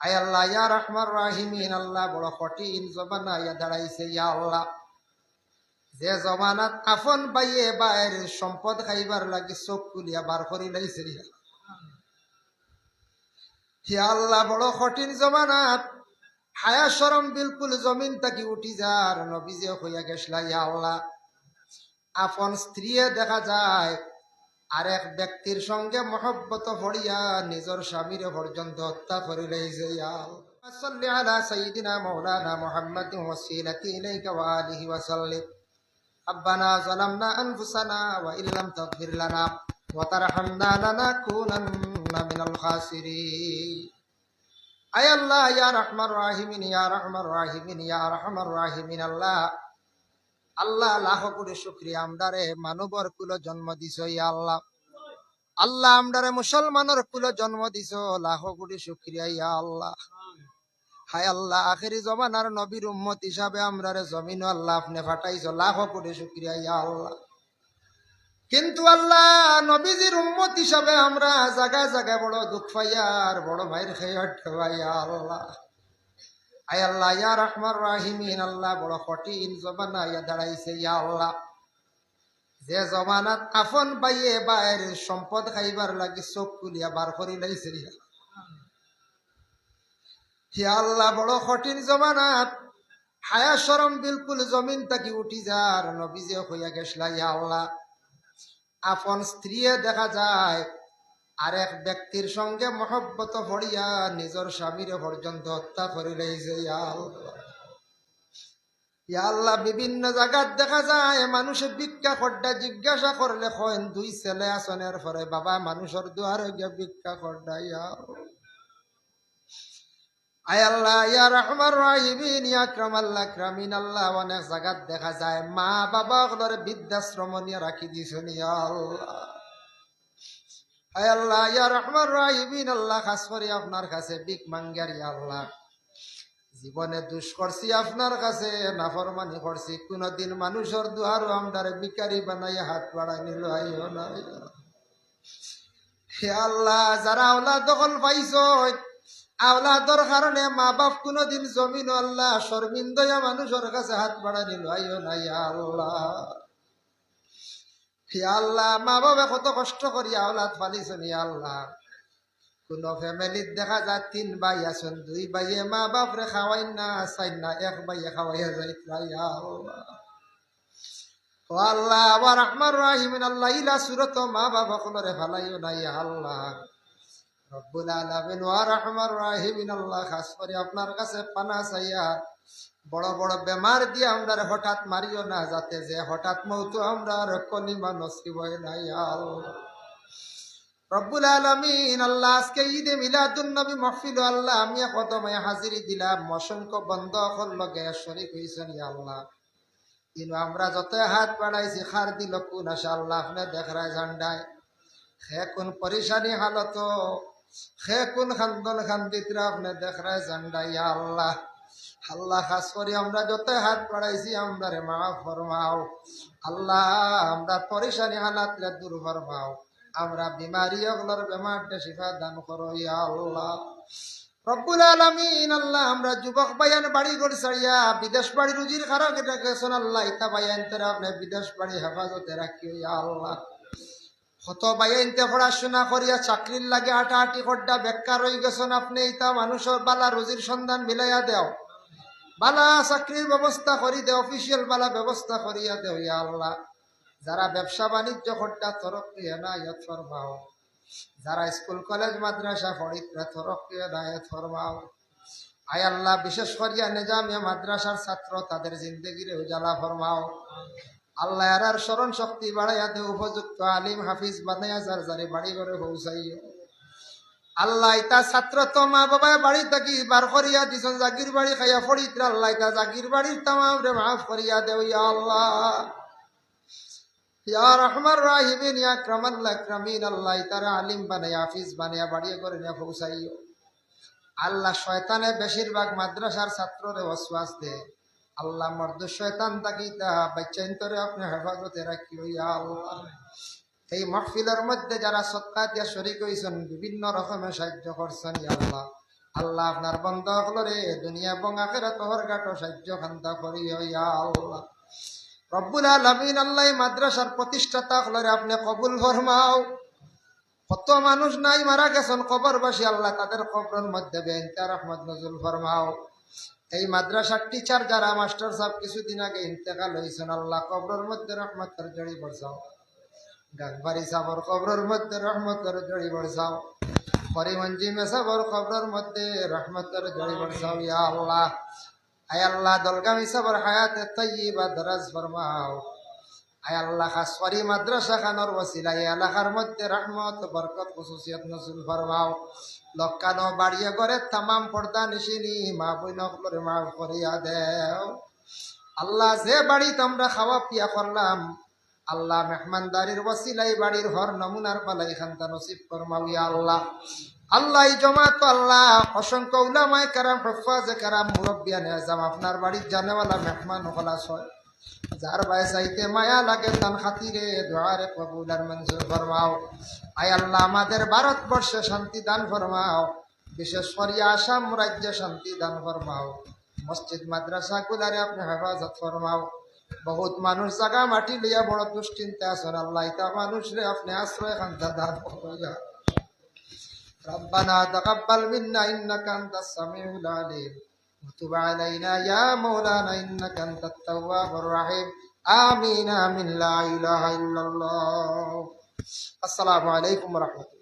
আয় আল্লাহ ইয়া রহমান রাহিমিন আল্লাহ বড় কঠিন জমানা ইয়া দাঁড়াইছে ইয়া আল্লাহ। যে জমানাত আফন বাইয়ে বাইরে সম্পদ খাইবার লাগি চোখ খুলিয়া বার করি লাইছে ইয়া আল্লাহ। বড় কঠিন জমানাত হায়া শরম বিলকুল জমিন তাকি উঠি যার নবীজে হইয়া গেছলা ইয়া আল্লাহ। আপন স্ত্রী দেখা যায় আরেক ব্যক্তির সঙ্গে মহব্বত ভরিয়া নিজের স্বামীরে পর্যন্ত হত্যা করে লইছে ইয়া আল্লাহ। সাল্লি আলা সাইয়্যিদিনা মাওলানা মুহাম্মাদিন ওয়াসিলাতি ইলাইকা ওয়া আলিহি ওয়া সাল্লিম। ربنا ظلمنا أنفسنا وإن لم تغفر لنا وترحمنا لنكونن من الخاسرين. আয় আল্লাহ ইয়া রহমান রাহিমিন ইয়া রহমান রাহিমিন ইয়া রহমান রাহিমিন আল্লাহ। আল্লাহ লাখ কোটি শুকরিয়া আমদারে মানবর কুল জন্ম দিছ ইয়া আল্লাহ। আল্লাহ আমদারে মুসলমানের কুল জন্ম দিছ লাখ কোটি শুকরিয়া ইয়া আল্লাহ। হায় আল্লাহ আখেরি জমানার নবীর উম্মত হিসাবে আমরারে জমিন আল্লাহ আপনি ফাটাইছো লাখ কোটি শুকরিয়া ইয়া আল্লাহ। কিন্তু আল্লাহ নবীজির উম্মত হিসাবে আমরা জায়গায় জায়গায় বড় দুঃখ পাইয়ার বড় মায়ের খেয়ে ইয়া আল্লাহ। আয় আল্লাহ ইয়া রহমান রাহিমিন আল্লাহ বড় কঠিন জমানা ইয়া দাঁড়াইছে ইয়া আল্লাহ। যে জমানাত আফন বাইয়ে বাইরে সম্পদ খাইবার লাগি চোখ খুলিয়া বার করি লাইছে ইয়া আল্লাহ। বড় কঠিন জমানাত হায়া শরম বিলকুল জমিন তাকি উঠি যার নবীজে হইয়া গেছলা ইয়া আল্লাহ। আপন স্ত্রী দেখা যায় আরেক ব্যক্তির সঙ্গে মহব্বত ভরিয়া নিজের স্বামীরে পর্যন্ত হত্যা করে লইছে ইয়া আল্লাহ। ইয়া আল্লাহ বিভিন্ন জায়গাত দেখা যায় মানুষের ভিক্ষা করডা জিজ্ঞাসা করলে কইন দুই ছেলে আসনের পরে বাবা মানুষের দুয়ারে গিয়ে ভিক্ষা করডা ইয়া আল্লাহ। আয় আল্লাহ ইয়া রহমান রাহিমিন ইয়া আকরামাল আকরামিন আল্লাহ। অনেক জায়গাত দেখা যায় মা বাবা গুলোর বৃদ্ধাশ্রম নিয়ে রাখি দিছেন ইয়া আল্লাহ। আয় আল্লাহ ইয়া রহমান রাহিমিন আল্লাহ খাস করে আপনার কাছে ভিক মাঙ্গার ইয়া আল্লাহ। জীবনে দুষ করছি আপনার কাছে নাফরমানি করছি কোনদিন মানুষের দুয়ারও আমদারে ভিখারি বানাইয়া হাত বাড়াই নিল আইও না হে আল্লাহ। যারা আওলাদ দখল পাইছো আওলাদর কারণে মা বাপ কোনদিন জমিন আল্লাহ শর্মিন্দয়া মানুষের কাছে হাত বাড়াই নিল আইও না ইয়া আল্লাহ। হে আল্লাহ মা বাবা কত কষ্ট করি আওলাদ পালিছেন ইয়া আল্লাহ। কোন ফ্যামিলির দেখা যায় তিন ভাই আছেন দুই ভাইয়ে মা বাপ রে খাওয়াই না চাই না এক ভাইয়ে খাওয়াইয়া যাই ইয়া আল্লাহ। ও আল্লাহ আবার রহমান রাহিমিন আল্লাহ ইলা সুরত মা বাবা কোনরে ফালাইও না ইয়া আল্লাহ। রব্বুল আলামিন ওয়া রহমান রাহিমিন আল্লাহ খাস করে আপনার কাছে পানা চাইয়া বড় বড় বেমার দিয়ে আমরা হঠাৎ মারিও না যাতে যে হঠাৎ মৌত আমরা কলিমা নসিব হয় না ইয়া আল্লাহ। রব্বুল আলামিন আল্লাহ আজকে ঈদে মিলাদুন নবী মাহফিল আল্লাহ আমি কদমে হাজিরি দিলাম অসংখ্য বন্ধ লগে শরীক হইছেন ইয়া আল্লাহ। কিন্তু আমরা যত হাত বাড়াইছি খার দিল কোন আশা আল্লাহ আপনি দেখরায় জান্ডায় খে কোন পরেশানি হালত খে কোন খান্দন খান্দিতরা আপনি দেখরায় জান্ডায় ইয়া আল্লাহ। আল্লাহ খাস করে আমরা যত হাত বাড়াইছি আমরা রে মাফ ফরমাও আল্লাহ। আমরা পরেশানি হালাত রে দূর ফরমাও। আমরা বিমারি ওগুলোর বেমারটা শিফা দান করো ইয়া আল্লাহ। রব্বুল আলামিন আল্লাহ আমরা যুবক বায়ান বাড়ি ঘর ছাড়িয়া বিদেশ বাড়ি রুজির খারাপ এটা গেছেন আল্লাহ। ইতা বায়ান তারা আপনি বিদেশ বাড়ি হেফাজতে রাখিও ইয়া আল্লাহ। কত বায়ানতে পড়াশোনা করিয়া চাকরির লাগে আটাআটি খড্ডা বেকার হয়ে গেছেন আপনি ইতা মানুষের বালা রুজির সন্ধান মিলাইয়া দেও বালা চাকরির ব্যবস্থা করি দে অফিসিয়াল বালা ব্যবস্থা করিয়া দেও ইয়া আল্লাহ। যারা ব্যবসা বাণিজ্য খড্ডা তরক্কি এনায়ত ফরমাও। যারা স্কুল কলেজ মাদ্রাসা পড়িতরা তরক্কি এনায়ত ফরমাও। আয় আল্লাহ বিশেষ করিয়া নিজামিয়া মাদ্রাসার ছাত্র তাদের জিন্দগিরে উজালা ফরমাও আল্লাহ। এরার স্মরণ শক্তি বাড়াইয়া দে উপযুক্ত আলিম হাফিজ বানাইয়া যার যারে বাড়ি ঘরে পৌঁছাইও আল্লাহ। ইতা ছাত্র তো মা বাবায় বাড়ি থাকি বার করিয়া দিছেন জাগির বাড়ি খাইয়া পড়িতরা আল্লাহ। ইতা জাগির বাড়ির তামাম রে মাফ করিয়া দেও ইয়া আল্লাহ। ইয়া রহমান রাহিমিন ইয়া আকরামাল আকরামিন আল্লাহ। তারা আলিম বানাইয়া হাফিজ বানাইয়া বাড়িয়ে করে নিয়ে পৌঁছাইও আল্লাহ। শয়তানে বেশিরভাগ মাদ্রাসার ছাত্ররে ওয়াসওয়াস দে আল্লাহ। মর্দ শয়তান তাকি তা বাচ্চাইন্তরে আপনি হেফাজতে রাখিও ইয়া আল্লাহ। এই মাহফিলের মধ্যে যারা সদকা দিয়া শরীক হইছেন বিভিন্ন রকমের সাহায্য করছেন ইয়া আল্লাহ আল্লাহ আপনার বন্ধ হলরে দুনিয়া এবং আখিরাত হরগাটো সাহায্য খান্তা করিও ইয়া আল্লাহ। রব্বুল আলামিন আল্লাহ মাদ্রাসার প্রতিষ্ঠাতা হলরে আপনি কবুল ফরমাও। কত মানুষ নাই মারা গেছেন কবরবাসী, আল্লাহ তাদের কবরের মধ্যে বেইনতা রহমত নজুল ফরমাও। এই মাদ্রাসার টিচার যারা মাস্টার সাহেব কিছুদিন আগে ইন্তেকাল হয়েছেন, আল্লাহ কবরের মধ্যে রহমতের জড়ি বর্ষাও। গানবাড়ি সাবর কবরের মধ্যে রহমতের জড়ি বর্ষাও। হরিমঞ্জি মেসাবর কবরের মধ্যে রহমতের জড়ি বর্ষাও ইয়া আল্লাহ। আয় আল্লাহ দলগামী সাবর হায়াতে তাইয়্যিবা দরাজ ফরমাও। আয় আল্লাহ খাস করি মাদ্রাসা খানোর ওসিলায় এলাকার মধ্যে রহমত বরকত খুশুসিয়ত নজুল ফরমাও। লক্কানো বাড়িয়ে করে তামাম পর্দা নিশিনি মা বইন করে মাফ করিয়া দেও। আল্লাহ যে বাড়িতে আমরা খাওয়া পিয়া করলাম, আল্লাহ মেহমানদারির ওসিলাই বাড়ির হর নমুনার পালাই খান্তা নসিব ফরমাও ইয়া আল্লাহ। আল্লাহ এই জমাত আল্লাহ অসংখ্য উলামায়ে কেরাম হুফাজে কেরাম মুরব্বিয়ানে আযম আপনার বাড়ির জানেওয়ালা মেহমান খলাস হয়। যার বায় চাইতে মায়া লাগে তান খাতিরে দোয়ারে কবুল আর মঞ্জুর ফরমাও। আয় আল্লাহ আমাদের ভারতবর্ষে শান্তি দান ফরমাও, বিশেষ করে আসাম রাজ্যে শান্তি দান ফরমাও। মসজিদ মাদ্রাসা গুলারে আপনি হেফাজত ফরমাও। বহুত মানুষ জায়গা মাটি লইয়া বড় দুশ্চিন্তা আছেন, আল্লাহ ইতা মানুষরে আপনি আশ্রয় খান্তা দান ফরমাইয়া। ربنا تقبل منا إنك أنت السميع العليم وتب علينا يا مولانا إنك أنت التواب الرحيم آمين آمين لا إله إلا الله. السلام عليكم ورحمة الله.